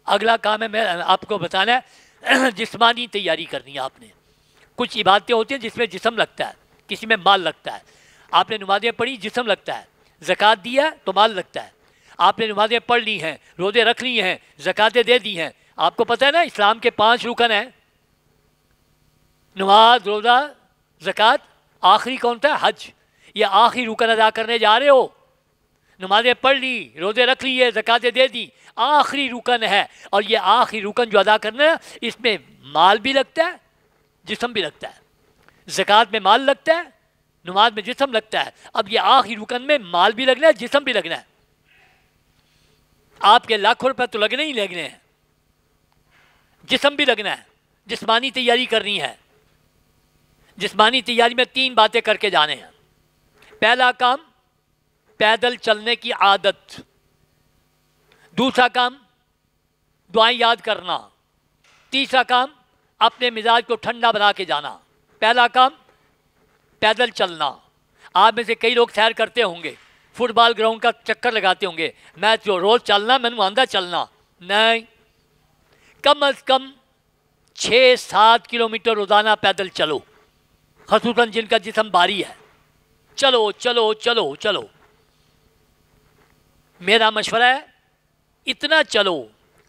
اگلا کام ہے میں آپ کو بتانا ہے جسمانی تیاری کرنی ہے آپ نے. کچھ عبادتیں ہوتی ہیں جس میں جسم لگتا ہے, کسی میں مال لگتا ہے. آپ نے نمازیں پڑھی جسم لگتا ہے, زکوٰۃ دیا ہے تو مال لگتا ہے. آپ نے نمازیں پڑھ لی ہیں, روزے رکھ لی ہیں, زکوٰتیں دے دی ہیں. آپ کو پتہ ہے نا اسلام کے 5 رکن ہیں, نماز, روزہ, زکوٰۃ, آخری کون تھا؟ حج. یہ آخری رکن ادا کرنے جا رہے ہو. نمازیں پڑھ لی, روزے رکھ لیے, زکوٰتیں دے دی, آخری رکن ہے. اور یہ آخری رکن جو ادا کرنا ہے اس میں مال بھی لگتا ہے, جسم بھی لگتا ہے. زکوٰۃ میں مال لگتا ہے, نماز میں جسم لگتا ہے. اب یہ آخری رکن میں مال بھی لگنا ہے, جسم بھی لگنا ہے. آپ کے لاکھوں روپے تو لگنے ہی لگنے ہیں, جسم بھی لگنا ہے. جسمانی تیاری کرنی ہے. جسمانی تیاری میں 3 باتیں کر کے جانے ہیں. پہلا کام پیدل چلنے کی عادت. دوسرا کام دعائیں یاد کرنا. تیسرا کام اپنے مزاج کو ٹھنڈا بنا کے جانا. پہلا کام پیدل چلنا. آپ میں سے کئی لوگ سیر کرتے ہوں گے, فٹ بال گراؤنڈ کا چکر لگاتے ہوں گے. میں جو روز چلنا میں نے آندہ چلنا نہیں, کم از کم 6-7 کلومیٹر روزانہ پیدل چلو, خصوصاً جن کا جسم بھاری ہے. چلو چلو چلو چلو. میرا مشورہ ہے اتنا چلو.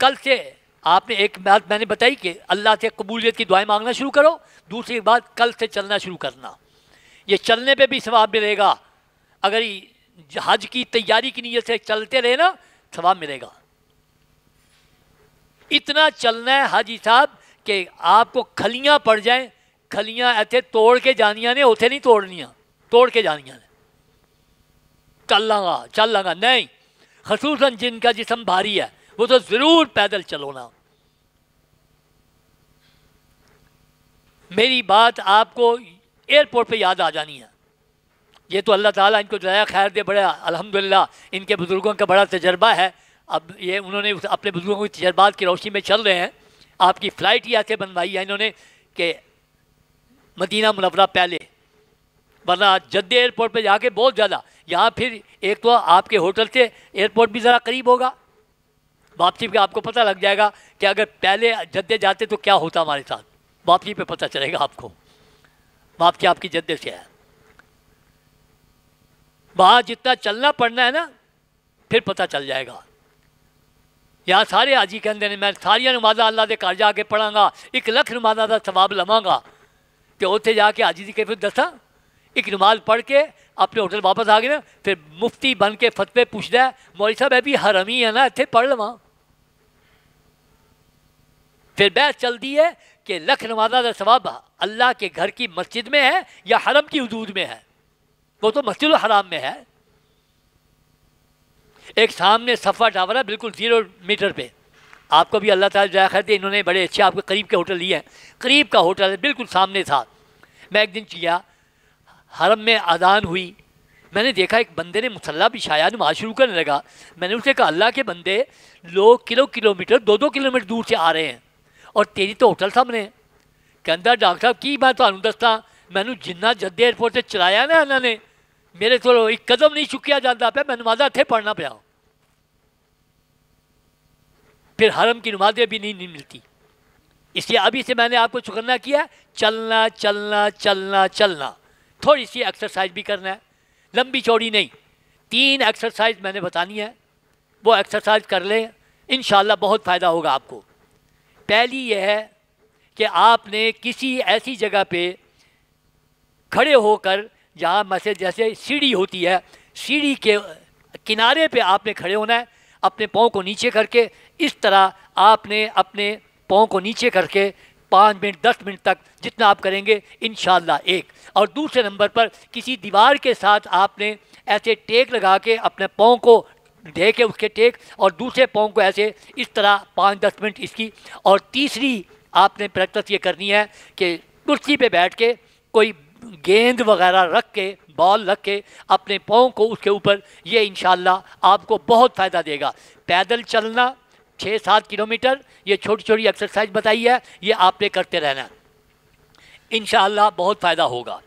کل سے آپ نے ایک بات میں نے بتائی کہ اللہ سے قبولیت کی دعائیں مانگنا شروع کرو. دوسری بات کل سے چلنا شروع کرنا. یہ چلنے پہ بھی ثواب ملے گا. اگر حج کی تیاری کی نیت سے چلتے رہے نا ثواب ملے گا. اتنا چلنا ہے حاجی صاحب کہ آپ کو کھلیاں پڑ جائیں. کھلیاں ایسے توڑ کے جانیاں نے, اوتھے نہیں توڑنیاں, توڑ کے جانیاں نے. چل لگا نہیں. خصوصاً جن کا جسم بھاری ہے وہ تو ضرور پیدل چلو نا. میری بات آپ کو ایئرپورٹ پہ یاد آ جانی ہے. یہ تو اللہ تعالیٰ ان کو جزائے خیر دے, بڑا الحمدللہ ان کے بزرگوں کا بڑا تجربہ ہے. اب یہ انہوں نے اپنے بزرگوں کی تجربات کی روشنی میں چل رہے ہیں. آپ کی فلائٹ ہی ایسے بنوائی ہے انہوں نے کہ مدینہ منورہ پہلے, ورنہ جدہ ایئرپورٹ پہ جا کے بہت زیادہ. یہاں پھر ایک تو آپ کے ہوٹل سے ایئرپورٹ بھی ذرا قریب ہوگا, واپسی پہ آپ کو پتہ لگ جائے گا کہ اگر پہلے جدے جاتے تو کیا ہوتا ہمارے ساتھ. واپسی پہ پتہ چلے گا آپ کو. واپسی آپ کی جدے سے ہے. وہاں جتنا چلنا پڑنا ہے نا پھر پتہ چل جائے گا. یہاں سارے حاجی کہندے نے میں ساریا نمازاں اللہ دے گھر جا کے پڑھاں گا, 1 لکھ نمازاں دا ثواب لواں گا. کہ اتنے جا کے حاجی دی کیفیت دساں, ایک نماز پڑھ کے اپنے ہوٹل واپس آ گئے نا, پھر مفتی بن کے فتوے پوچھتا ہے مولوی صاحب اے بھی حرمی ہے نا, اتنے پڑھ لواں. پھر بحث چلتی ہے کہ لکھ نمازاں دا ثواب اللہ کے گھر کی مسجد میں ہے یا حرم کی حدود میں ہے. وہ تو مسجد الحرام میں ہے. ایک سامنے صفا ٹاور ہے بالکل 0 میٹر پہ. آپ کو بھی اللہ تعالیٰ جزائے خیر دے, انہوں نے بڑے اچھے آپ کے قریب کے ہوٹل لیے ہیں. قریب کا ہوٹل ہے, بالکل سامنے تھا. میں ایک دن گیا, حرم میں اذان ہوئی, میں نے دیکھا ایک بندے نے مصلی بچھایا, نماز شروع کرنے لگا. میں نے اسے کہا اللہ کے بندے, لوگ کلومیٹر 2 کلومیٹر دور سے آ رہے ہیں اور تیری تو ہوٹل سامنے. کہندا ڈاکٹر صاحب کی میں تمہیں دساں, مینوں جنہ جدہ ایئرپورٹ سے چلایا نا انہوں نے, میرے تو ایک قدم نہیں چکیا جاتا پیا, میں نمازاں اتنے پڑھنا پیا. پھر حرم کی نمازیں بھی نہیں ملتی. اس لیے ابھی سے میں نے آپ کو چکنا کیا, چلنا چلنا چلنا چلنا. تھوڑی سی ایکسرسائز بھی کرنا ہے, لمبی چوڑی نہیں. 3 ایکسرسائز میں نے بتانی ہے, وہ ایکسرسائز کر لیں, انشاءاللہ بہت فائدہ ہوگا آپ کو. پہلی یہ ہے کہ آپ نے کسی ایسی جگہ پہ کھڑے ہو کر, جہاں مسجد جیسے سیڑھی ہوتی ہے, سیڑھی کے کنارے پہ آپ نے کھڑے ہونا ہے. اپنے پاؤں کو نیچے کر کے اس طرح آپ نے اپنے پاؤں کو نیچے کر کے 5 منٹ 10 منٹ تک جتنا آپ کریں گے انشاءاللہ ایک. اور دوسرے نمبر پر کسی دیوار کے ساتھ آپ نے ایسے ٹیک لگا کے اپنے پاؤں کو دے کے اس کے ٹیک, اور دوسرے پاؤں کو ایسے اس طرح 5-10 منٹ اس کی. اور تیسری آپ نے پریکٹس یہ کرنی ہے کہ کرسی پہ بیٹھ کے کوئی گیند وغیرہ رکھ کے, بال رکھ کے اپنے پاؤں کو اس کے اوپر, یہ انشاءاللہ آپ کو بہت فائدہ دے گا. پیدل چلنا 6-7 کلومیٹر, یہ چھوٹی چھوٹی ایکسرسائز بتائی ہے, یہ آپ نے کرتے رہنا, انشاءاللہ بہت فائدہ ہوگا.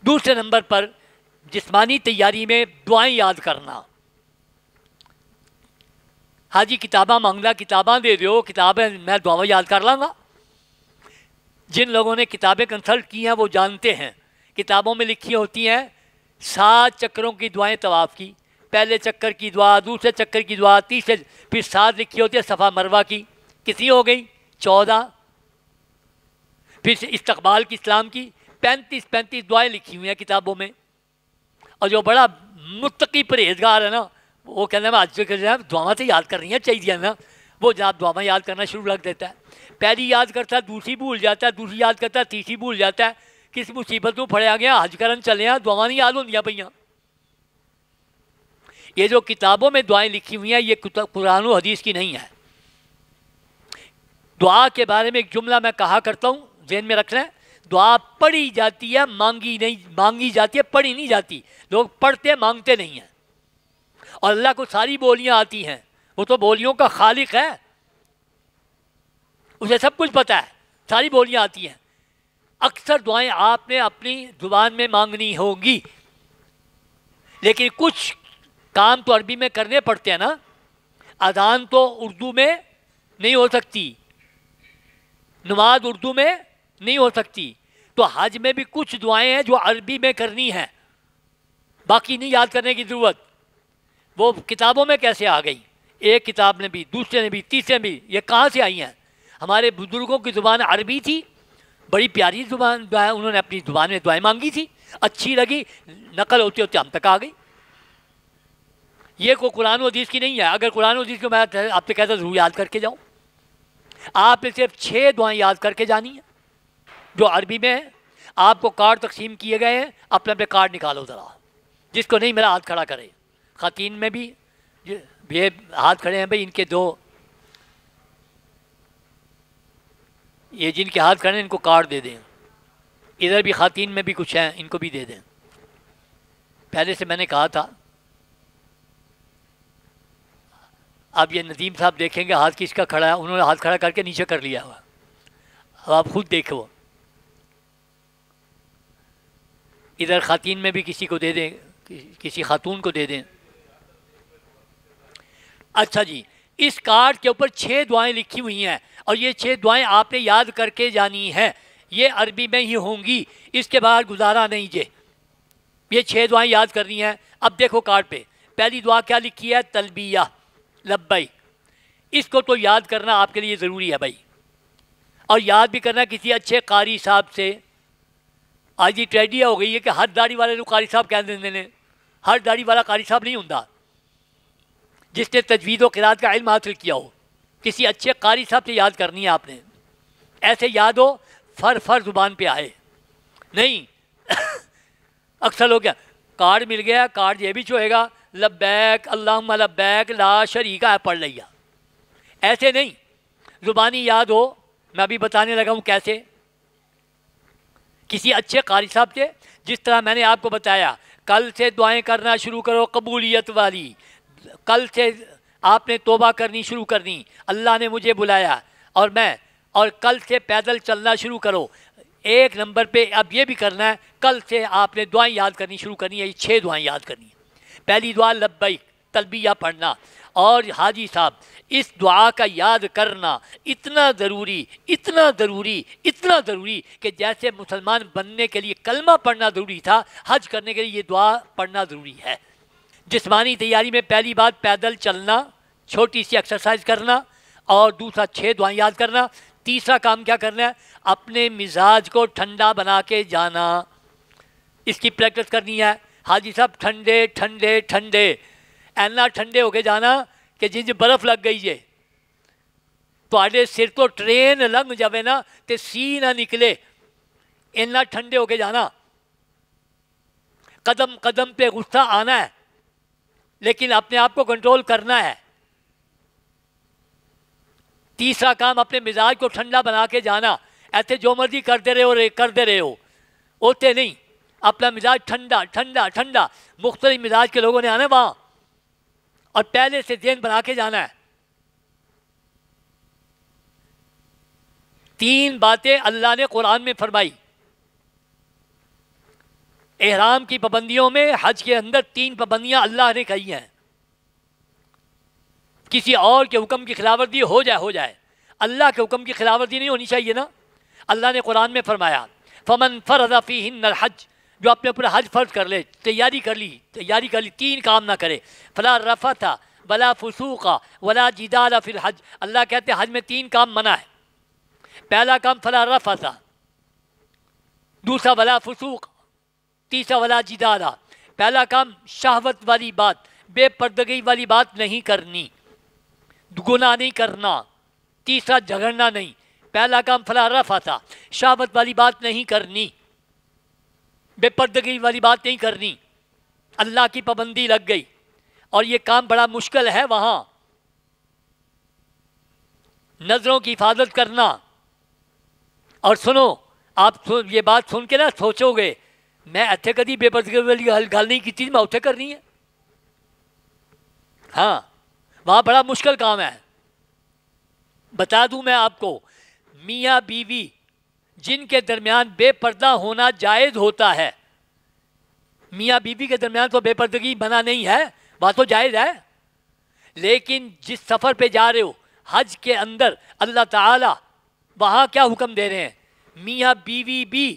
دوسرے نمبر پر جسمانی تیاری میں دعائیں یاد کرنا. ہاں جی کتاباں مانگنا، کتاباں دے دیو، کتابیں میں دعا یاد کر لاں گا۔ جن لوگوں نے کتابیں کنسلٹ کی ہیں وہ جانتے ہیں کتابوں میں لکھی ہوتی ہیں 7 چکروں کی دعائیں طواف کی، پہلے چکر کی دعا، دوسرے چکر کی دعا، تیسرے، پھر 7 لکھی ہوتی ہے صفا مروہ کی، کتنی ہو گئی 14، پھر استقبال کی اسلام کی 35 دعائیں لکھی ہوئی ہیں کتابوں میں۔ اور جو بڑا متقی پرہیزگار ہے نا وہ کہنا میں آج دعاواں تو یاد کرنی ہیں چاہیے نا، وہ جناب دعاواں یاد کرنا شروع رکھ دیتا ہے، پہلی یاد کرتا ہے دوسری بھول جاتا ہے، دوسری یاد کرتا ہے تیسری بھول جاتا ہے، کس مصیبت میں پڑیا گیا حج کرن چلے ہیں دعاواں نہیں یاد ہوندیاں پئیاں۔ یہ جو کتابوں میں دعائیں لکھی ہوئی ہیں یہ قرآن و حدیث کی نہیں ہے۔ دعا کے بارے میں ایک جملہ میں کہا کرتا ہوں، ذہن میں رکھنا ہے، دعا پڑھی جاتی ہے مانگی جاتی ہے، پڑھی نہیں جاتی۔ لوگ پڑھتے مانگتے نہیں ہیں، اور اللہ کو ساری بولیاں آتی ہیں، وہ تو بولیوں کا خالق ہے، اسے سب کچھ پتہ ہے، ساری بولیاں آتی ہیں۔ اکثر دعائیں آپ نے اپنی زبان میں مانگنی ہوں گی، لیکن کچھ کام تو عربی میں کرنے پڑتے ہیں نا۔ اذان تو اردو میں نہیں ہو سکتی، نماز اردو میں نہیں ہو سکتی، تو حج میں بھی کچھ دعائیں ہیں جو عربی میں کرنی ہیں، باقی نہیں یاد کرنے کی ضرورت۔ وہ کتابوں میں کیسے آ گئی؟ ایک کتاب نے بھی، دوسرے نے بھی، تیسرے بھی، یہ کہاں سے آئی ہیں؟ ہمارے بزرگوں کی زبان عربی تھی، بڑی پیاری زبان، انہوں نے اپنی زبان میں دعائیں مانگی تھی، اچھی لگی، نقل ہوتے ہوتے ہم تک آ گئی۔ یہ کوئی قرآن و حدیث کی نہیں ہے۔ اگر قرآن و حدیث کو میں آپ سے کہتا ضرور یاد کر کے جاؤں، آپ نے صرف 6 دعائیں یاد کر کے جانی ہیں جو عربی میں ہیں۔ آپ کو کارڈ تقسیم کیے گئے ہیں، اپنے اپنے کارڈ نکالو ذرا، جس کو نہیں میرا ہاتھ کھڑا کرے۔ خواتین میں بھی یہ ہاتھ کھڑے ہیں بھائی، ان کے 2، یہ جن کے ہاتھ کھڑے ہیں ان کو کارڈ دے دیں۔ ادھر بھی خواتین میں بھی کچھ ہیں، ان کو بھی دے دیں۔ پہلے سے میں نے کہا تھا، اب یہ ندیم صاحب دیکھیں گے ہاتھ کس کا کھڑا ہے، انہوں نے ہاتھ کھڑا کر کے نیچے کر لیا ہوا، اب آپ خود دیکھو۔ ادھر خواتین میں بھی کسی کو دے دیں، کسی خاتون کو دے دیں۔ اچھا جی، اس کارڈ کے اوپر 6 دعائیں لکھی ہوئی ہیں، اور یہ 6 دعائیں آپ نے یاد کر کے جانی ہیں، یہ عربی میں ہی ہوں گی، اس کے بعد گزارا نہیں جے، یہ 6 دعائیں یاد کرنی ہیں۔ اب دیکھو کارڈ پہ پہلی دعا کیا لکھی ہے؟ تلبیہ، لبیک۔ اس کو تو یاد کرنا آپ کے لیے ضروری ہے بھائی، اور یاد بھی کرنا کسی اچھے قاری صاحب سے۔ آج یہ ٹریڈیا ہو گئی ہے کہ ہر داڑھی والے کو قاری صاحب کہہ دیندے نے، ہر داڑھی والا قاری صاحب نہیں ہوندا، جس نے تجوید و قرات کا علم حاصل کیا ہو، کسی اچھے قاری صاحب سے یاد کرنی ہے آپ نے، ایسے یاد ہو فر زبان پہ آئے نہیں۔ اکثر لوگ کیا کارڈ مل گیا، کارڈ یہ بھی چوہے گا لبیک اللہم لبیک لا شریک ہے، پڑھ لیا، ایسے نہیں، زبانی یاد ہو۔ میں ابھی بتانے لگا ہوں کیسے، کسی اچھے قاری صاحب سے، جس طرح میں نے آپ کو بتایا کل سے دعائیں کرنا شروع کرو قبولیت والی، کل سے آپ نے توبہ کرنی شروع کرنی، اللہ نے مجھے بلایا اور کل سے پیدل چلنا شروع کرو۔ 1 نمبر پہ اب یہ بھی کرنا ہے، کل سے آپ نے دعائیں یاد کرنی شروع کرنی ہے، یہ 6 دعائیں یاد کرنی ہیں۔ پہلی دعا لبیک، تلبیہ پڑھنا، اور حاجی صاحب اس دعا کا یاد کرنا اتنا ضروری، اتنا ضروری، اتنا ضروری کہ جیسے مسلمان بننے کے لیے کلمہ پڑھنا ضروری تھا، حج کرنے کے لیے یہ دعا پڑھنا ضروری ہے۔ جسمانی تیاری میں پہلی بات پیدل چلنا، چھوٹی سی ایکسرسائز کرنا، اور دوسرا 6 دعائیں یاد کرنا۔ تیسرا کام کیا کرنا ہے؟ اپنے مزاج کو ٹھنڈا بنا کے جانا، اس کی پریکٹس کرنی ہے۔ حاجی صاحب ٹھنڈے ٹھنڈے ٹھنڈے، اینا ٹھنڈے ہو کے جانا کہ جن برف لگ گئی ہے تو سر تو ٹرین لنگ جاوے نا تے سی نہ نکلے، اینا ٹھنڈے ہو کے جانا۔ قدم قدم پہ غصہ آنا ہے، لیکن اپنے آپ کو کنٹرول کرنا ہے۔ تیسرا کام اپنے مزاج کو ٹھنڈا بنا کے جانا، ایسے جو مرضی کرتے رہے ہو ہوتے نہیں، اپنا مزاج ٹھنڈا ٹھنڈا ٹھنڈا۔ مختلف مزاج کے لوگوں نے آنا وہاں، اور پہلے سے ذہن بنا کے جانا ہے۔ 3 باتیں اللہ نے قرآن میں فرمائی، احرام کی پابندیوں میں، حج کے اندر 3 پابندیاں اللہ نے کہی ہیں۔ کسی اور کے حکم کی خلاف ورزی ہو جائے، اللہ کے حکم کی خلاف ورزی نہیں ہونی چاہیے نا۔ اللہ نے قرآن میں فرمایا فمن فرض فیہن الحج، جو اپنے اوپر حج فرض کر لے، تیاری کر لی 3 کام نہ کرے، فلا رفث ولا فسوق ولا جدال فی الحج، اللہ کہتے ہیں حج میں 3 کام منع ہے۔ پہلا کام فلا رفث، دوسرا ولا فسوق، تیسرا ولا جدال۔ پہلا کام شہوت والی بات، بے پردگی والی بات نہیں کرنی، گناہ نہیں کرنا۔ تیسرا جھگڑنا نہیں۔ پہلا کام فلا رفث، شہوت والی بات نہیں کرنی، بے پردگی والی بات نہیں کرنی، اللہ کی پابندی لگ گئی۔ اور یہ کام بڑا مشکل ہے وہاں، نظروں کی حفاظت کرنا۔ اور سنو، آپ یہ بات سن کے نا سوچو گے میں اتنے کدی بے پردگی والی گل نہیں کی، میں اتنے کرنی ہے۔ ہاں، وہاں بڑا مشکل کام ہے۔ بتا دوں میں آپ کو، میاں بیوی جن کے درمیان بے پردہ ہونا جائز ہوتا ہے، میاں بیوی کے درمیان تو بے پردگی منع نہیں ہے، بات تو جائز ہے، لیکن جس سفر پہ جا رہے ہو حج کے اندر، اللہ تعالیٰ وہاں کیا حکم دے رہے ہیں؟ میاں بیوی بھی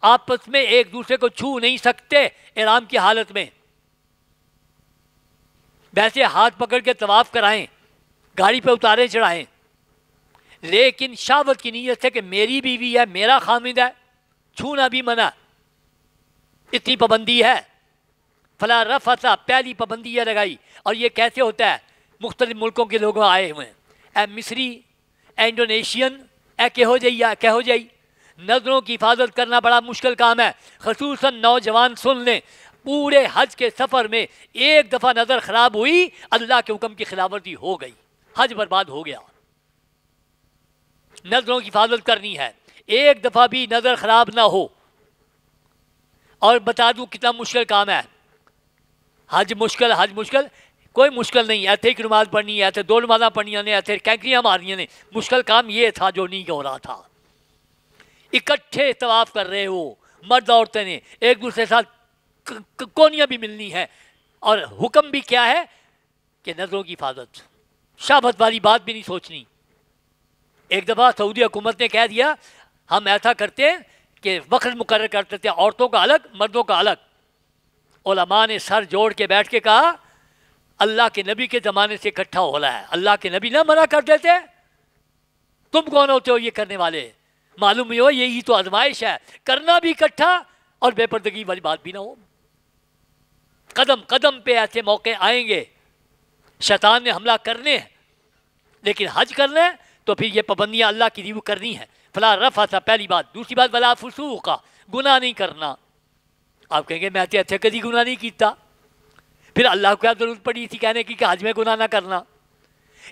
آپس میں ایک دوسرے کو چھو نہیں سکتے احرام کی حالت میں۔ ویسے ہاتھ پکڑ کے طواف کرائیں، گاڑی پہ اتاریں چڑھائیں، لیکن شہوت کی نیت سے کہ میری بیوی ہے، میرا خامد ہے، چھونا بھی منع۔ اتنی پابندی ہے۔ فلا رفث، پہلی پابندی یہ لگائی۔ اور یہ کیسے ہوتا ہے؟ مختلف ملکوں کے لوگ آئے ہوئے ہیں، اے مصری، اے انڈونیشین، اے کہو جائی، نظروں کی حفاظت کرنا بڑا مشکل کام ہے۔ خصوصاً نوجوان سن لیں، پورے حج کے سفر میں ایک دفعہ نظر خراب ہوئی، اللہ کے حکم کی خلاف ورزی ہو گئی، حج برباد ہو گیا۔ نظروں کی حفاظت کرنی ہے، ایک دفعہ بھی نظر خراب نہ ہو۔ اور بتا دوں کتنا مشکل کام ہے۔ حج مشکل کوئی مشکل نہیں، ایتھے ایک نماز پڑھنی ہے، ایتھے 2 نمازاں پڑھنی نے، ایتھے کینکریاں مارنی نے۔ مشکل کام یہ تھا جو نہیں ہو رہا تھا۔ اکٹھے طواف کر رہے ہو مرد عورتیں نے، ایک دوسرے کے ساتھ کونیاں بھی ملنی ہے، اور حکم بھی کیا ہے کہ نظروں کی حفاظت، شہوت والی بات بھی نہیں سوچنی۔ ایک دفعہ سعودی حکومت نے کہہ دیا ہم ایسا کرتے ہیں کہ وقت مقرر کرتے تھے، عورتوں کا الگ، مردوں کا الگ۔ علماء نے سر جوڑ کے بیٹھ کے کہا اللہ کے نبی کے زمانے سے اکٹھا ہو رہا ہے، اللہ کے نبی نہ منع کر دیتے؟ تم کون ہوتے ہو یہ کرنے والے؟ معلوم ہو یہی تو آزمائش ہے، کرنا بھی اکٹھا اور بے پردگی والی بات بھی نہ ہو۔ قدم قدم پہ ایسے موقع آئیں گے، شیطان نے حملہ کرنے ہیں، لیکن حج کرنا ہے تو پھر یہ پابندیاں اللہ کی ریویو کرنی ہے۔ فلا رفث پہلی بات۔ دوسری بات ولا فسوق، گناہ نہیں کرنا۔ آپ کہیں گے میں اتنے کدی گناہ نہیں کیتا، پھر اللہ کو کیا ضرورت پڑی تھی کہنے کی کہ حج میں گناہ نہ کرنا؟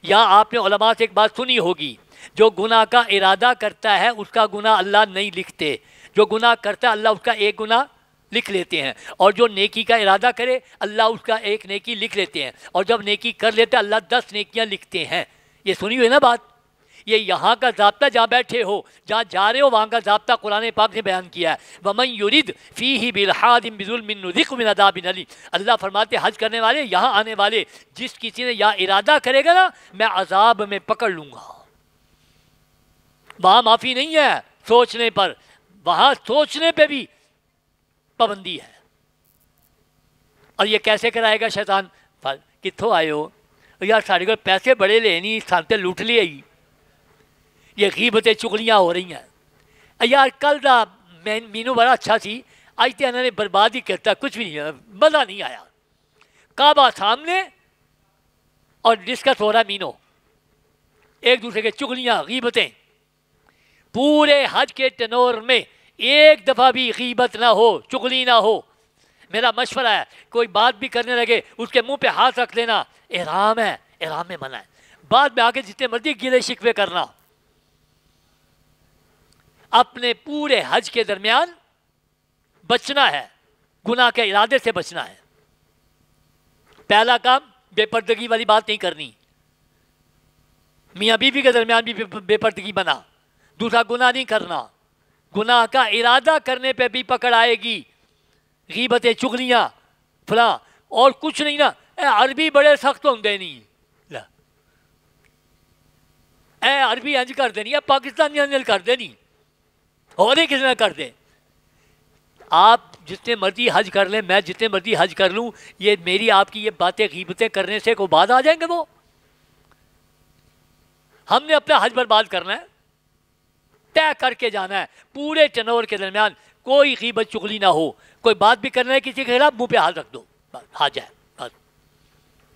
یا آپ نے علماء سے ایک بات سنی ہوگی، جو گناہ کا ارادہ کرتا ہے اس کا گناہ اللہ نہیں لکھتے، جو گناہ کرتا ہے اللہ اس کا ایک گناہ لکھ لیتے ہیں، اور جو نیکی کا ارادہ کرے اللہ اس کا ایک نیکی لکھ لیتے ہیں، اور جب نیکی کر لیتے اللہ 10 نیکیاں لکھتے ہیں۔ یہ سنی ہوئی نا بات؟ یہ یہاں کا ضابطہ، جہاں بیٹھے ہو، جہاں جا رہے ہو، وہاں کا ضابطہ قرآن پاک نے بیان کیا ہے۔ وَمَن يُرِدْ فِيهِ بِالْحَادٍ بِظُلْمٍ نُذِقْهُ مِنْ عَذَابٍ أَلِيمٍ۔ اللہ فرماتے حج کرنے والے، یہاں آنے والے، جس کسی نے یا ارادہ کرے گا نا میں عذاب میں پکڑ لوں گا۔ وہاں معافی نہیں ہے سوچنے پر، وہاں سوچنے پہ بھی پابندی ہے۔ اور یہ کیسے کرائے گا شیطان؟ کتوں آئے ہو یار، سارے کو پیسے بڑے لے نہیں، سانتے لوٹ لیے ہی، یہ غیبتیں چغلیاں ہو رہی ہیں۔ یار کل دا مینو بڑا اچھا سی، آج تو انہوں نے برباد ہی کرتا، کچھ بھی نہیں، مزہ نہیں آیا۔ کعبہ سامنے اور ڈسکس ہو رہا مینو، ایک دوسرے کے چغلیاں، غیبتیں۔ پورے حج کے ٹنور میں ایک دفعہ بھی غیبت نہ ہو، چغلی نہ ہو۔ میرا مشورہ ہے کوئی بات بھی کرنے لگے اس کے منہ پہ ہاتھ رکھ لینا، احرام ہے، احرام میں منع ہے۔ بعد میں آگے جتنے مرضی گلے شکوے کرنا۔ اپنے پورے حج کے درمیان بچنا ہے، گناہ کے ارادے سے بچنا ہے۔ پہلا کام بے پردگی والی بات نہیں کرنی، میاں بیوی کے درمیان بھی بے پردگی بنا۔ دوسرا گناہ نہیں کرنا، گناہ کا ارادہ کرنے پہ بھی پکڑ آئے گی، غیبتیں چغلیاں فلاں، اور کچھ نہیں نا۔ عربی بڑے سخت ہوندے نہیں، عربی انج کر دینی ہے، پاکستانی انج کر دینی، اور نہیں کسی نے کر دیں. آپ جتنے مرضی حج کر لیں، میں جتنے مرضی حج کر لوں، یہ میری آپ کی یہ باتیں غیبتیں کرنے سے کوئی بعد آ جائیں گے؟ وہ ہم نے اپنا حج برباد کرنا ہے، طے کر کے جانا ہے. پورے ٹنور کے درمیان کوئی غیبت چغلی نہ ہو. کوئی بات بھی کرنا ہے کسی کے خلاف، منہ پہ ہاتھ رکھ دو، حج ہے بس.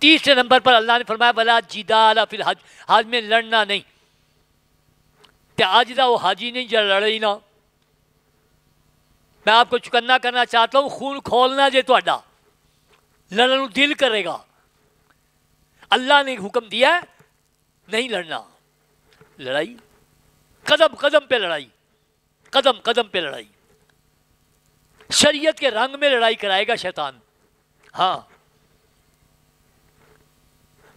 تیسرے نمبر پر اللہ نے فرمایا ولا جدال فی الحج، حج میں لڑنا نہیں. تے آج دا وہ حاجی نہیں جو لڑے نا. میں آپ کو چکنا کرنا چاہتا ہوں، خون کھولنا جے تہاڈا، لڑن دل کرے گا. اللہ نے حکم دیا ہے نہیں لڑنا. لڑائی قدم قدم پہ لڑائی، قدم قدم پہ لڑائی. شریعت کے رنگ میں لڑائی کرائے گا شیطان. ہاں،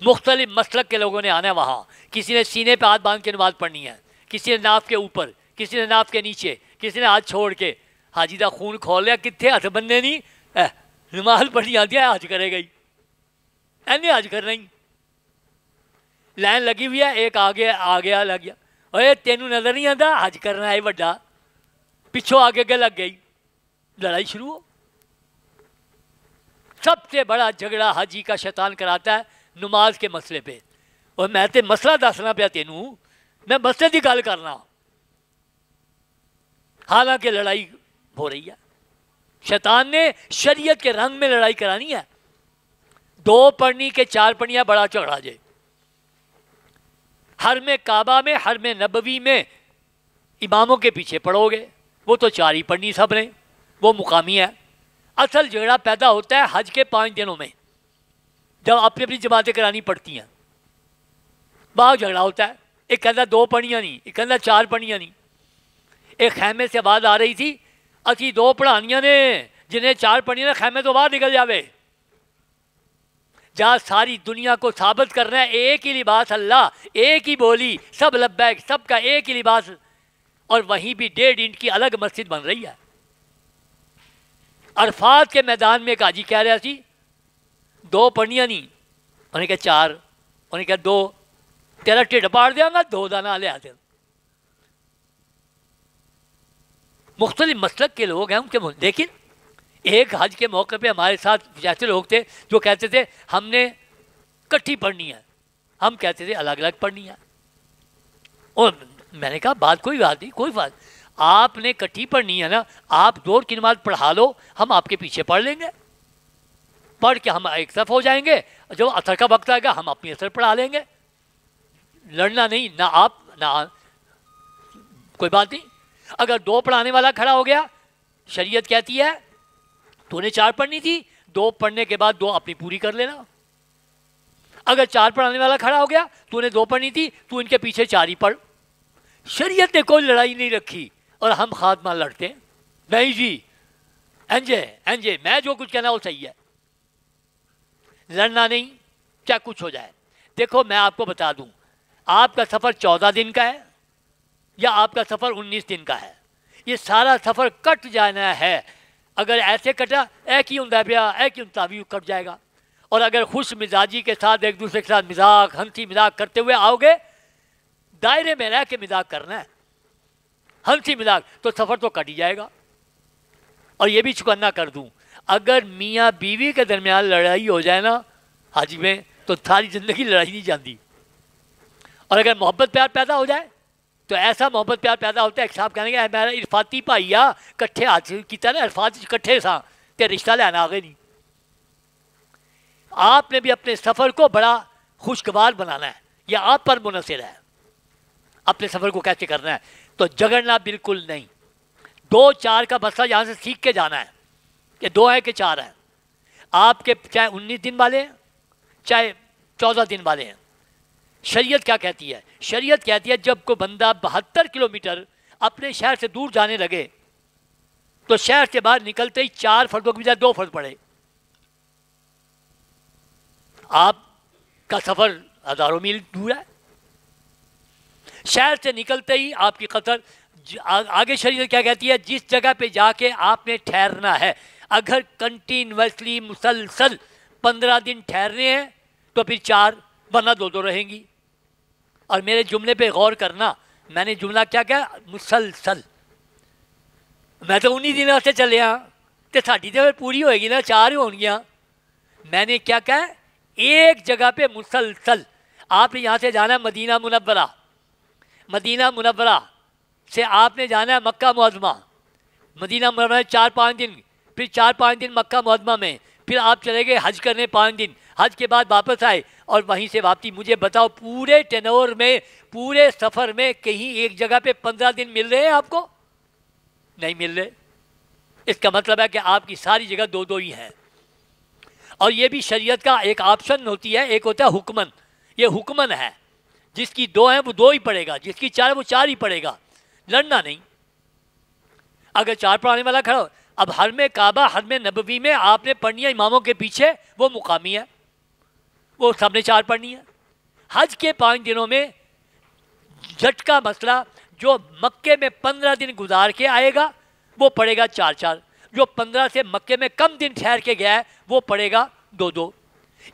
مختلف مسلک کے لوگوں نے آنا ہے وہاں. کسی نے سینے پہ ہاتھ باندھ کے نماز پڑھنی ہے، کسی نے ناف کے اوپر، کسی نے ناف کے نیچے، کسی نے ہاتھ چھوڑ کے. حاجی دا خون کھول لیا، کتنے ہاتھ بننے نہیں، نماز پڑھنی آتی ہے حج کرے گئی، اینے حج کرنا ہی. لائن لگی ہوئی ہے، ایک آگے لگ گیا، اے تینوں نظر نہیں آتا حج کرنا ہے بڑا، پچھوں آگے لگ گئی، لڑائی شروع ہو. سب سے بڑا جھگڑا حاجی کا شیطان کراتا ہے نماز کے مسئلے پہ. اور میں تے مسئلہ دسنا پیا تینوں، میں مسئلے کی گل کرنا، حالانکہ لڑائی ہو رہی ہے. شیطان نے شریعت کے رنگ میں لڑائی کرانی ہے. 2 پڑھنی کے 4 پڑھنیاں بڑا جھگڑا جے. حرم کعبہ میں، حرم نبوی میں اماموں کے پیچھے پڑھو گے، وہ تو 4 ہی پڑھنی سب نے، وہ مقامی ہے. اصل جھگڑا پیدا ہوتا ہے حج کے 5 دنوں میں، جب اپنی اپنی جماعتیں کرانی پڑتی ہیں. باہر جھگڑا ہوتا ہے، ایک کہتا 2 پڑھنیاں نہیں، ایک کہتا 4 پڑھنیاں نہیں. ایک خیمے سے آواز آ رہی تھی اسی 2 پڑھانیاں نے، جنہیں 4 پڑھنیاں نے خیمے تو باہر نکل جاوے. جہاں ساری دنیا کو ثابت کرنا ہے ایک ہی لباس اللہ، ایک ہی بولی، سب لبیک، سب کا ایک ہی لباس. اور وہیں بھی 1.5 انچ کی الگ مسجد بن رہی ہے. عرفات کے میدان میں ایک حاجی کہہ رہا سی 2 پڑھنیاں نہیں، انہوں نے کہا 4، انہوں نے کہا 2، تیرا ٹھڈ پاڑ دیا گا 2 دا نہ لیا. مختلف مسلک کے لوگ ہیں ان کے، لیکن ایک حج کے موقع پہ ہمارے ساتھ جیسے لوگ تھے جو کہتے تھے ہم نے کٹھی پڑھنی ہے، ہم کہتے تھے الگ الگ پڑھنی ہے. اور میں نے کہا بات کوئی بات نہیں، کوئی بات، آپ نے کٹھی پڑھنی ہے نا، آپ 2 کی نماز پڑھا لو، ہم آپ کے پیچھے پڑھ لیں گے، پڑھ کے ہم ایک طرف ہو جائیں گے. جب اثر کا وقت آئے گا ہم اپنی اثر پڑھا لیں گے. لڑنا نہیں، نہ آپ نہ کوئی بات نہیں. اگر 2 پڑھانے والا کھڑا ہو گیا، شریعت کہتی ہے تو نے 4 پڑھنی تھی، 2 پڑھنے کے بعد 2 اپنی پوری کر لینا. اگر 4 پڑھانے والا کھڑا ہو گیا، تو نے 2 پڑھنی تھی، تو ان کے پیچھے 4 ہی پڑھ. شریعت نے کوئی لڑائی نہیں رکھی. اور ہم خاتمہ لڑتے ہیں، نہیں جی انجے میں جو کچھ کہنا وہ صحیح ہے. لڑنا نہیں، چاہے کچھ ہو جائے. دیکھو میں آپ کو بتا دوں، آپ کا سفر 14 دن کا ہے یا آپ کا سفر 19 دن کا ہے، یہ سارا سفر کٹ جانا ہے. اگر ایسے کٹا ایک ہی ہوں پیا، ایک ہی ہوں کٹ جائے گا. اور اگر خوش مزاجی کے ساتھ ایک دوسرے کے ساتھ مذاق، ہنسی مذاق کرتے ہوئے آؤ گے، دائرے میں رہ کے مذاق کرنا ہے، ہنسی مذاق، تو سفر تو کٹ ہی جائے گا. اور یہ بھی چکنا کر دوں، اگر میاں بیوی کے درمیان لڑائی ہو جائے نا حج میں، تو ساری زندگی لڑائی نہیں جاندی. اور اگر محبت پیار پیدا ہو جائے تو ایسا محبت پیار پیدا ہوتا ہے. ایک صاحب کہنے گے میرا عرفاتی بھائی آ کٹھے حج کیتا نا، عرفات کٹھے سا تے رشتہ لینا آ گئے نہیں. آپ نے بھی اپنے سفر کو بڑا خوشگوار بنانا ہے، یا آپ پر منحصر ہے اپنے سفر کو کیسے کرنا ہے. تو جگڑنا بالکل نہیں. 2-4 کا مسئلہ یہاں سے سیکھ کے جانا ہے کہ 2 ہے کہ 4 ہے. آپ کے چاہے 19 دن والے ہیں چاہے 14 دن والے ہیں، شریعت کیا کہتی ہے؟ شریعت کہتی ہے جب کوئی بندہ 72 کلومیٹر اپنے شہر سے دور جانے لگے تو شہر سے باہر نکلتے ہی 4 فردوں کی بجائے 2 فرد پڑے. آپ کا سفر ہزاروں میل دور ہے. شہر سے نکلتے ہی آپ کی قطر آگے شریعت کیا کہتی ہے؟ جس جگہ پہ جا کے آپ نے ٹھہرنا ہے، اگر کنٹینوسلی مسلسل 15 دن ٹھہرنے ہیں تو پھر 4، ورنہ 2 رہیں گی. اور میرے جملے پہ غور کرنا، میں نے جملہ کیا کیا؟ مسلسل. میں تو انہی دنوں سے چلیا تو ساڈی تو پوری ہوئے گی نا، 4 ہی ہونگیاں. میں نے کیا کہا؟ ایک جگہ پہ مسلسل. آپ نے یہاں سے جانا ہے مدینہ منورہ، مدینہ منورہ سے آپ نے جانا ہے مکہ معظمہ. مدینہ منورہ 4-5 دن، پھر 4-5 دن مکہ معظمہ میں، پھر آپ چلے گئے حج کرنے 5 دن، حج کے بعد واپس آئے اور وہیں سے واپسی. مجھے بتاؤ پورے ٹینور میں، پورے سفر میں کہیں ایک جگہ پہ 15 دن مل رہے ہیں آپ کو؟ نہیں مل رہے. اس کا مطلب ہے کہ آپ کی ساری جگہ 2 ہی ہیں. اور یہ بھی شریعت کا ایک آپشن ہوتی ہے، ایک ہوتا ہے حکمن. یہ حکمن ہے، جس کی 2 ہیں وہ 2 ہی پڑھے گا، جس کی 4 ہے وہ 4 ہی پڑھے گا، لڑنا نہیں. اگر 4 پڑھانے والا کھڑا ہو، اب حرم کعبہ، حرم نبوی میں آپ نے پڑھنی ہے اماموں کے پیچھے، وہ مقامی ہے، وہ سب نے 4 پڑھنی ہے. حج کے 5 دنوں میں جھٹکا مسئلہ، جو مکے میں 15 دن گزار کے آئے گا وہ پڑھے گا 4-4، جو 15 سے مکے میں کم دن ٹھہر کے گیا ہے وہ پڑھے گا 2-2.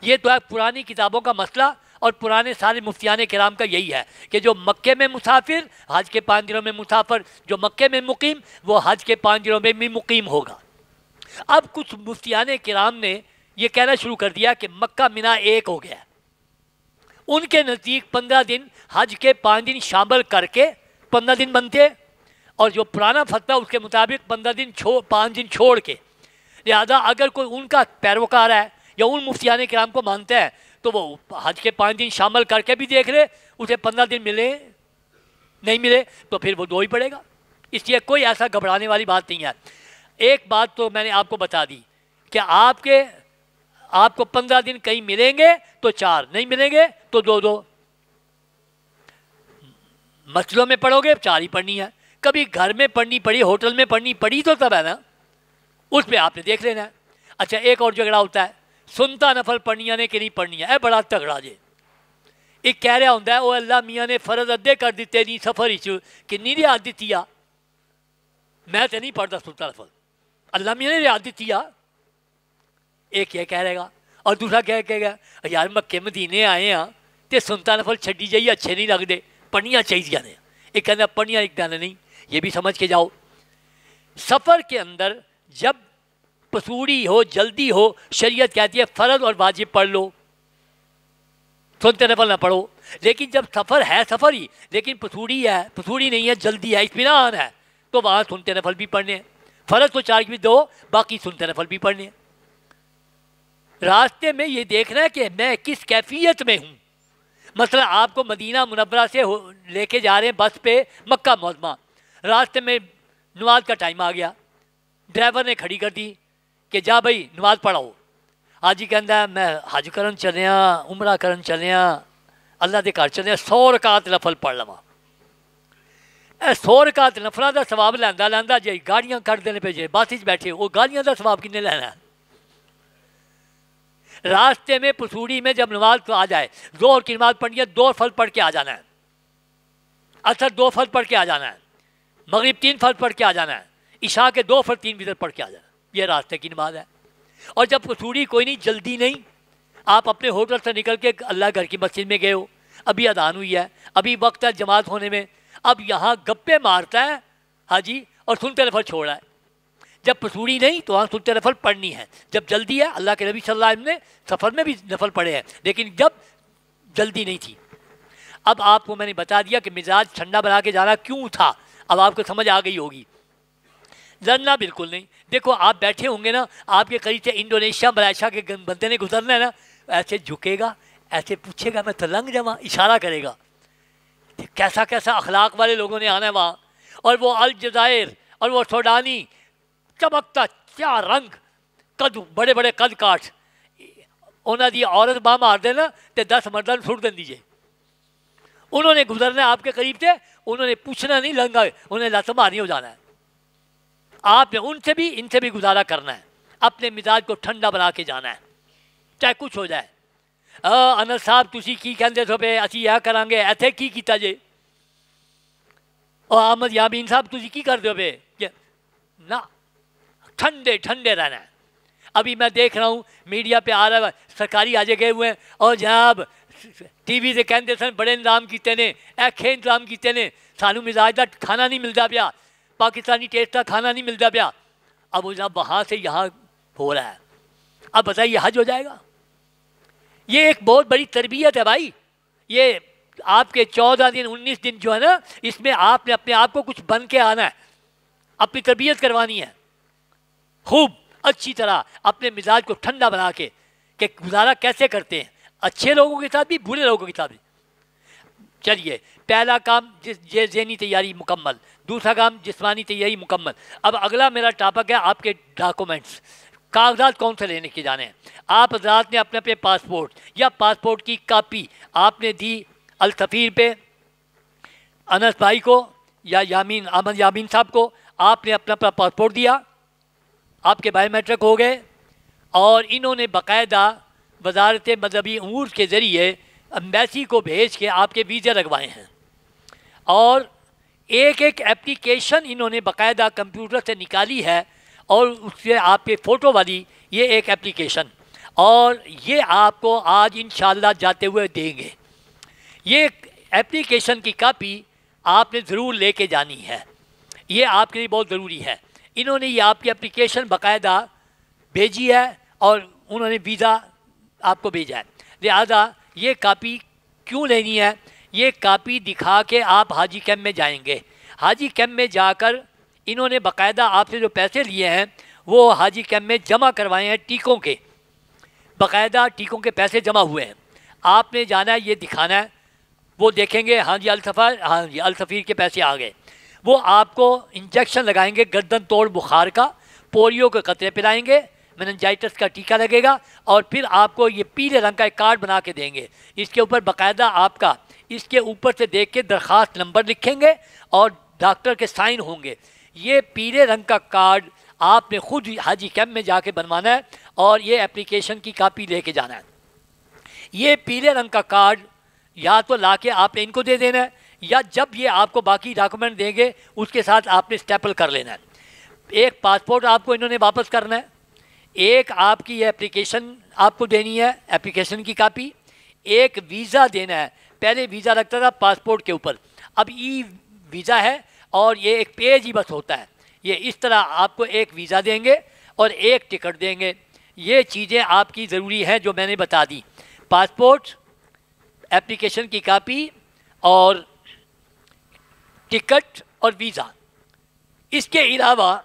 یہ تو ہے پرانی کتابوں کا مسئلہ، اور پرانے سارے مفتیان کرام کا یہی ہے کہ جو مکے میں مسافر حج کے 5 دنوں میں مسافر، جو مکے میں مقیم وہ حج کے 5 دنوں میں بھی مقیم ہوگا. اب کچھ مفتیان کرام نے یہ کہنا شروع کر دیا کہ مکہ مینا ایک ہو گیا. ان کے نزدیک 15 دن حج کے 5 دن شامل کر کے 15 دن بنتے، اور جو پرانا فتویٰ اس کے مطابق 15 دن 5 دن چھوڑ کے. لہذا اگر کوئی ان کا پیروکار ہے یا ان مفتیان کرام کو مانتا ہے تو وہ حج کے 5 دن شامل کر کے بھی دیکھ لے، اسے 15 دن ملے نہیں ملے تو پھر وہ 2 ہی پڑے گا. اس لیے کوئی ایسا گھبرانے والی بات نہیں ہے. ایک بات تو میں نے آپ کو بتا دی کہ آپ کو 15 دن کہیں ملیں گے تو 4، نہیں ملیں گے تو 2-2. مسجدوں میں پڑھو گے 4 ہی پڑھنی ہے. کبھی گھر میں پڑھنی پڑی، ہوٹل میں پڑھنی پڑی تو تب ہے نا، اس پہ آپ نے دیکھ لینا ہے. اچھا ایک اور جھگڑا ہوتا ہے، سنتا نفل پڑھنیاں نے کہ نہیں پڑھنی ہے. بڑا تگڑا جے. ایک کہہ رہا ہوتا ہے وہ اللہ میاں نے فرض ادے کر دیتے نہیں سفر ہی کنی رعایت دیتی آ، میں تو نہیں پڑھتا سنتا نفل، اللہ میاں نے رعایت دیتی آ. ایک یہ کہہ رہے گا، اور دوسرا کہے گا یار مکے مدینے آئے ہاں تے سنتا نفل چھڈی جائیے، اچھے نہیں لگتے، پڑھنیاں چاہیے نے. ایک کہنا پڑھنیاں، ایک کہنا نہیں. یہ بھی سمجھ کے جاؤ. سفر کے اندر جب پسوڑی ہو، جلدی ہو، شریعت کہتی ہے فرض اور واجب پڑھ لو، سنتے نفل نہ پڑھو. لیکن جب سفر ہے سفر ہی، لیکن پسوڑی ہے، پسوڑی نہیں ہے، جلدی ہے، اطمینان ہے، تو وہاں سنتے نفل بھی پڑھنے ہیں. فرض تو 4 بھی 2، باقی سنتے نفل بھی پڑھنے ہیں. راستے میں یہ دیکھنا ہے کہ میں کس کیفیت میں ہوں. مثلا آپ کو مدینہ منورہ سے لے کے جا رہے ہیں بس پہ مکہ معظمہ، راستے میں نماز کا ٹائم آ گیا، ڈرائیور نے کھڑی کر دی کہ جا بھائی نماز پڑھاؤ. حاجی کہندا ہے میں حج کرن چلیا، عمرہ کرن چلیا، اللہ دے گھر چلیا، 100 رکعت نفل پڑھ لواں. 100 رکعت نفلاں دا ثواب لیندا جے گاڑیاں کڈ پے جے بس وچ بیٹھے، وہ گاڑیاں دا ثواب کنے لینا ہے؟ راستے میں پسوڑی میں جب نماز تو آ جائے، ظہر کی نماز پڑھنی ہے 2 فرض پڑھ کے آ جانا ہے، عصر 2 فرض پڑھ کے آ جانا ہے، مغرب 3 فرض پڑھ کے آ جانا ہے، عشاء کے 2 فرض 3 وتر پڑھ کے آ جانا ہے. یہ راستے کی نماز ہے. اور جب پسوڑی کوئی نہیں، جلدی نہیں، آپ اپنے ہوٹل سے نکل کے اللہ گھر کی مسجد میں گئے ہو، ابھی اذان ہوئی ہے، ابھی وقت ہے جماعت ہونے میں، اب یہاں گپے مارتا ہے حاجی اور سنتے نفل چھوڑ رہا ہے. جب پسوڑی نہیں تو وہاں سنتے نفل پڑھنی ہے. جب جلدی ہے، اللہ کے نبی صلی اللہ علیہ وسلم نے سفر میں بھی نفل پڑھے ہیں، لیکن جب جلدی نہیں تھی. اب آپ کو میں نے بتا دیا کہ مزاج ٹھنڈا بنا کے جانا کیوں تھا، اب آپ کو سمجھ آ گئی ہوگی. لڑنا بالکل نہیں. دیکھو آپ بیٹھے ہوں گے نا، آپ کے قریب سے انڈونیشیا ملائیشیا کے بندے نے گزرنا ہے نا، ایسے جھکے گا، ایسے پوچھے گا میں تو لنگ جاواں، اشارہ کرے گا. کیسا کیسا اخلاق والے لوگوں نے آنا ہے وہاں. اور وہ الجزائر اور وہ سوڈانی، چمکتا کیا رنگ، قد بڑے بڑے قد کاٹ، انہوں دی عورت باں مار دے نا تے 10 مرداں سٹ دین دیجیے. انہوں نے گزرنا ہے آپ کے قریب سے، انہوں نے پوچھنا نہیں لنگا، انہوں نے لت مارنی ہو جانا ہے. آپ نے ان سے بھی گزارا کرنا ہے، اپنے مزاج کو ٹھنڈا بنا کے جانا ہے چاہے کچھ ہو جائے. انس صاحب تسی کی کہندے سو پے اسی یہ کریں گے، ایتھے کی کیتا جے؟ اور احمد یامین صاحب تسی کی کر دو پے؟ نہ، ٹھنڈے ٹھنڈے رہنا ہے. ابھی میں دیکھ رہا ہوں میڈیا پہ آ رہا ہے، سرکاری آجے گئے ہوئے ہیں، اور جناب ٹی وی سے کہتے سن بڑے انتظام کیتے نے، ایکھے انتظام کیتے نے، سانو مزاج دا کھانا نہیں ملتا پیا، پاکستانی ٹیسٹ کا کھانا نہیں ملتا پیا. اب وہ جب وہاں سے یہاں ہو رہا ہے، اب بتائیے حج ہو جائے گا؟ یہ ایک بہت بڑی تربیت ہے بھائی. یہ آپ کے 14 دن 19 دن جو ہے نا، اس میں آپ نے اپنے آپ کو کچھ بن کے آنا ہے، اپنی تربیت کروانی ہے خوب اچھی طرح، اپنے مزاج کو ٹھنڈا بنا کے کہ گزارا کیسے کرتے ہیں اچھے لوگوں کے ساتھ بھی، برے لوگوں کے ساتھ بھی. چلیے، پہلا کام یہ ذہنی تیاری مکمل، دوسرا کام جسمانی تیاری مکمل. اب اگلا میرا ٹاپک ہے آپ کے ڈاکومنٹس. کاغذات کون سے لینے کے جانے ہیں؟ آپ حضرات نے اپنے اپنے پاسپورٹ یا پاسپورٹ کی کاپی آپ نے دی السفیر پہ، انس بھائی کو یا یامین احمد یامین صاحب کو، آپ نے اپنا پاسپورٹ دیا، آپ کے بایو میٹرک ہو گئے، اور انہوں نے باقاعدہ وزارت مذہبی امور کے ذریعے ایمبیسی کو بھیج کے آپ کے ویزے لگوائے ہیں، اور ایک ایک اپلیکیشن انہوں نے باقاعدہ کمپیوٹر سے نکالی ہے، اور اس سے آپ کے فوٹو والی یہ ایک اپلیکیشن، اور یہ آپ کو آج انشاءاللہ جاتے ہوئے دیں گے. یہ اپلیکیشن کی کاپی آپ نے ضرور لے کے جانی ہے، یہ آپ کے لیے بہت ضروری ہے. انہوں نے یہ آپ کی اپلیکیشن باقاعدہ بھیجی ہے، اور انہوں نے ویزا آپ کو بھیجا ہے. لہذا یہ کاپی کیوں لینی ہے؟ یہ کاپی دکھا کے آپ حاجی کیمپ میں جائیں گے. حاجی کیمپ میں جا کر انہوں نے باقاعدہ آپ سے جو پیسے لیے ہیں وہ حاجی کیمپ میں جمع کروائے ہیں، ٹیکوں کے، باقاعدہ ٹیکوں کے پیسے جمع ہوئے ہیں. آپ نے جانا ہے، یہ دکھانا ہے، وہ دیکھیں گے ہاں جی السفیر کے پیسے آ گئے. وہ آپ کو انجیکشن لگائیں گے گردن توڑ بخار کا، پولیو کے قطرے پلائیں گے، میننجائٹس کا ٹیکہ لگے گا، اور پھر آپ کو یہ پیلے رنگ کا ایک کارڈ بنا کے دیں گے. اس کے اوپر باقاعدہ آپ کا اس کے اوپر سے دیکھ کے درخواست نمبر لکھیں گے اور ڈاکٹر کے سائن ہوں گے. یہ پیلے رنگ کا کارڈ آپ نے خود حاجی کیمپ میں جا کے بنوانا ہے، اور یہ اپلیکیشن کی کاپی لے کے جانا ہے. یہ پیلے رنگ کا کارڈ یا تو لا کے آپ نے ان کو دے دینا ہے، یا جب یہ آپ کو باقی ڈاکومنٹ دیں گے اس کے ساتھ آپ نے اسٹیپل کر لینا ہے. ایک پاسپورٹ آپ کو انہوں نے واپس کرنا ہے، ایک آپ کی یہ اپلیکیشن آپ کو دینی ہے، اپلیکیشن کی کاپی، ایک ویزا دینا ہے. پہلے ویزا لگتا تھا پاسپورٹ کے اوپر، اب ای ویزا ہے، اور یہ ایک پیج ہی بس ہوتا ہے. یہ اس طرح آپ کو ایک ویزا دیں گے اور ایک ٹکٹ دیں گے. یہ چیزیں آپ کی ضروری ہیں جو میں نے بتا دی: پاسپورٹ، اپلیکیشن کی کاپی، اور ٹکٹ اور ویزا. اس کے علاوہ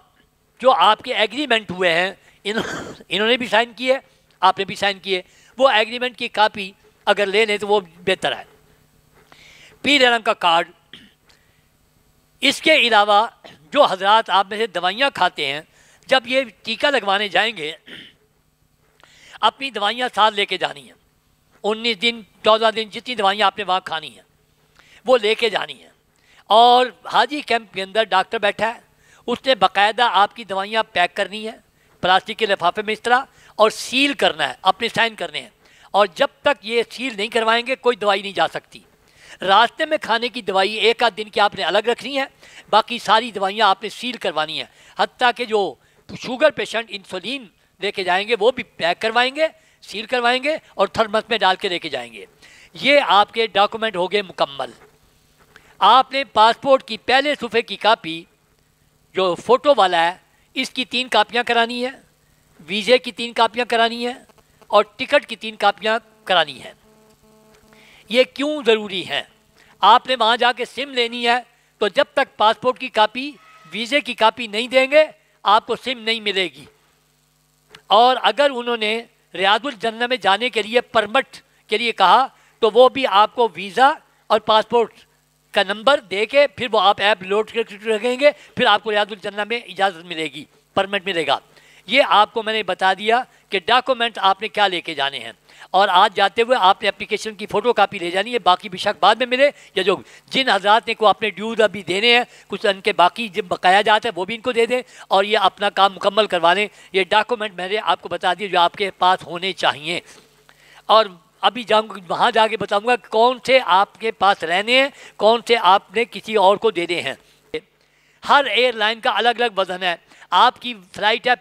جو آپ کے ایگریمنٹ ہوئے ہیں، انہوں نے بھی سائن کیے، آپ نے بھی سائن کیے، وہ ایگریمنٹ کی کاپی اگر لے لیں تو وہ بہتر ہے. پیلے رنگ کا کارڈ. اس کے علاوہ جو حضرات آپ میں سے دوائیاں کھاتے ہیں، جب یہ ٹیکہ لگوانے جائیں گے اپنی دوائیاں ساتھ لے کے جانی ہیں. 19 دن 14 دن جتنی دوائیاں آپ نے وہاں کھانی ہیں وہ لے کے جانی ہیں. اور حاجی کیمپ کے اندر ڈاکٹر بیٹھا ہے، اس نے باقاعدہ آپ کی دوائیاں پیک کرنی ہے پلاسٹک کے لفافے میں اس طرح، اور سیل کرنا ہے، اپنے سائن کرنے ہیں. اور جب تک یہ سیل نہیں کروائیں گے کوئی دوائی نہیں جا سکتی. راستے میں کھانے کی دوائی ایک آدھ دن کی آپ نے الگ رکھنی ہے، باقی ساری دوائیاں آپ نے سیل کروانی ہیں. حتیٰ کہ جو شوگر پیشنٹ انسولین لے کے جائیں گے وہ بھی پیک کروائیں گے، سیل کروائیں گے، اور تھرمس میں ڈال کے لے کے جائیں گے. یہ آپ کے ڈاکومنٹ ہو گئے مکمل. آپ نے پاسپورٹ کی پہلے صفحے کی کاپی جو فوٹو والا ہے اس کی 3 کاپیاں کرانی ہے، ویزے کی 3 کاپیاں کرانی ہیں، اور ٹکٹ کی 3 کاپیاں کرانی ہیں. یہ کیوں ضروری ہیں؟ آپ نے وہاں جا کے سم لینی ہے، تو جب تک پاسپورٹ کی کاپی ویزے کی کاپی نہیں دیں گے آپ کو سم نہیں ملے گی. اور اگر انہوں نے ریاض الجنہ میں جانے کے لیے پرمٹ کے لیے کہا تو وہ بھی آپ کو ویزا اور پاسپورٹ کا نمبر دے کے پھر وہ آپ ایپ لوڈ کر رکھیں گے، پھر آپ کو ریاض الجنہ میں اجازت ملے گی، پرمٹ ملے گا. یہ آپ کو میں نے بتا دیا کہ ڈاکومنٹ آپ نے کیا لے کے جانے ہیں. اور آج جاتے ہوئے آپ نے اپلیکیشن کی فوٹو کاپی لے جانی ہے، باقی بھی شک بعد میں ملے، یا جو جن حضرات نے کو اپنے ڈیوز ابھی دینے ہیں کچھ ان کے باقی جب بقایا جاتا ہے وہ بھی ان کو دے دیں، اور یہ اپنا کام مکمل کروا لیں. یہ ڈاکومنٹ میں نے آپ کو بتا دیے جو آپ کے پاس ہونے چاہیے. اور ابھی جاؤں وہاں جا کے بتاؤں گا کون سے آپ کے پاس رہنے ہیں، کون سے آپ نے کسی اور کو دینے ہیں. ہر ایئر لائن کا الگ الگ وزن ہے. آپ کی فلائٹ ہے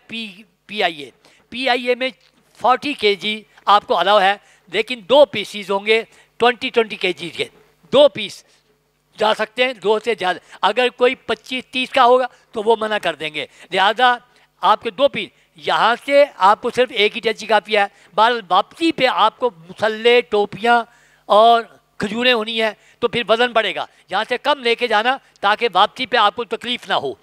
پی آئی اے میں 40 kg آپ کو الاؤ ہے، لیکن 2 پیسز ہوں گے. 20 kg کے 2 پیس جا سکتے ہیں، 2 سے زیادہ. اگر کوئی 25-30 کا ہوگا تو وہ منع کر دیں گے. لہذا آپ کے 2 پیس، یہاں سے آپ کو صرف ایک ہی ٹیچی کافی ہے. بہرحال واپسی پہ آپ کو مسلے، ٹوپیاں اور کھجوریں ہونی ہیں، تو پھر وزن بڑھے گا. یہاں سے کم لے کے جانا تاکہ واپسی پہ آپ کو تکلیف نہ ہو.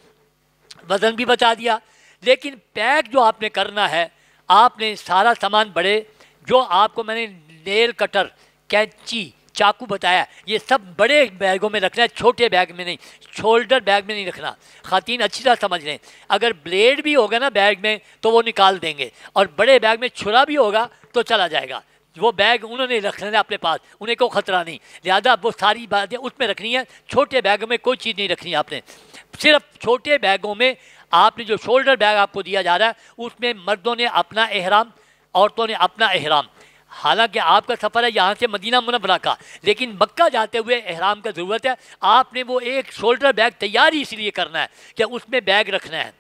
وزن بھی بتا دیا. لیکن پیک جو آپ نے کرنا ہے، آپ نے سارا سامان بڑے، جو آپ کو میں نے نیل کٹر، کینچی، چاقو بتایا، یہ سب بڑے بیگوں میں رکھنا ہے، چھوٹے بیگ میں نہیں، شولڈر بیگ میں نہیں رکھنا. خواتین اچھی طرح سمجھ لیں، اگر بلیڈ بھی ہوگا نا بیگ میں تو وہ نکال دیں گے، اور بڑے بیگ میں چھرا بھی ہوگا تو چلا جائے گا. وہ بیگ انہوں نے رکھنا ہے اپنے پاس، انہیں کوئی خطرہ نہیں. لہذا وہ ساری باتیں اس میں رکھنی ہے. چھوٹے بیگ میں کوئی چیز نہیں رکھنی آپ نے. صرف چھوٹے بیگوں میں آپ نے جو شولڈر بیگ آپ کو دیا جا رہا ہے، اس میں مردوں نے اپنا احرام، عورتوں نے اپنا احرام. حالانکہ آپ کا سفر ہے یہاں سے مدینہ منورہ کا، لیکن مکہ جاتے ہوئے احرام کا ضرورت ہے. آپ نے وہ ایک شولڈر بیگ تیار ہی اس لیے کرنا ہے کہ اس میں بیگ رکھنا ہے،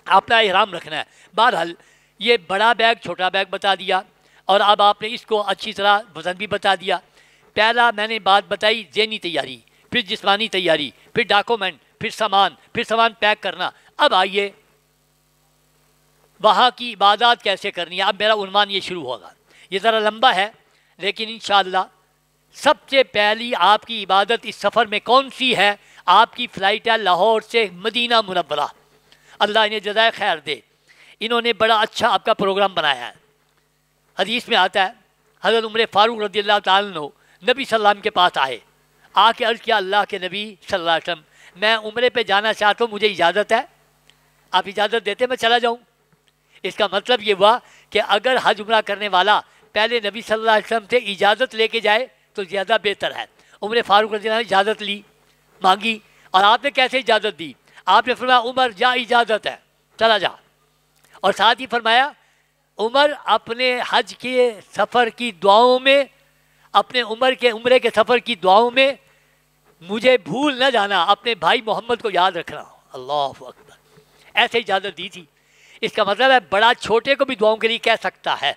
اپنا احرام رکھنا ہے. بہرحال یہ بڑا بیگ، چھوٹا بیگ بتا دیا، اور اب آپ نے اس کو اچھی طرح وزن بھی بتا دیا. پہلا میں نے بات بتائی ذہنی تیاری، پھر جسمانی تیاری، پھر ڈاکومنٹ، پھر سامان پیک کرنا. اب آئیے وہاں کی عبادات کیسے کرنی ہے. اب میرا عنوان یہ شروع ہوگا، یہ ذرا لمبا ہے لیکن انشاءاللہ سب سے پہلی آپ کی عبادت اس سفر میں کون سی ہے؟ آپ کی فلائٹ ہے لاہور سے مدینہ منورہ. اللہ انہیں جزائے خیر دے، انہوں نے بڑا اچھا آپ کا پروگرام بنایا ہے. حدیث میں آتا ہے حضرت عمر فاروق رضی اللہ تعالیٰ عنہ نبی صلی اللہ علیہ وسلم کے پاس آئے، آ کے عرض کیا، اللہ کے نبی صلی اللہ علیہ وسلم میں عمرے پہ جانا چاہتا ہوں، مجھے اجازت ہے؟ آپ اجازت دیتے میں چلا جاؤں؟ اس کا مطلب یہ ہوا کہ اگر حج عمرہ کرنے والا پہلے نبی صلی اللہ علیہ وسلم سے اجازت لے کے جائے تو زیادہ بہتر ہے. عمر فاروق رضی اللہ عنہ نے اجازت لی، مانگی، اور آپ نے کیسے اجازت دی؟ آپ نے فرمایا عمر جا، اجازت ہے، چلا جا. اور ساتھ ہی فرمایا عمر اپنے حج کے سفر کی دعاؤں میں، اپنے عمرے کے سفر کی دعاؤں میں مجھے بھول نہ جانا، اپنے بھائی محمد کو یاد رکھنا. اللہ اکبر، ایسے اجازت دی تھی. اس کا مطلب ہے بڑا چھوٹے کو بھی دعاؤں کے لیے کہہ سکتا ہے.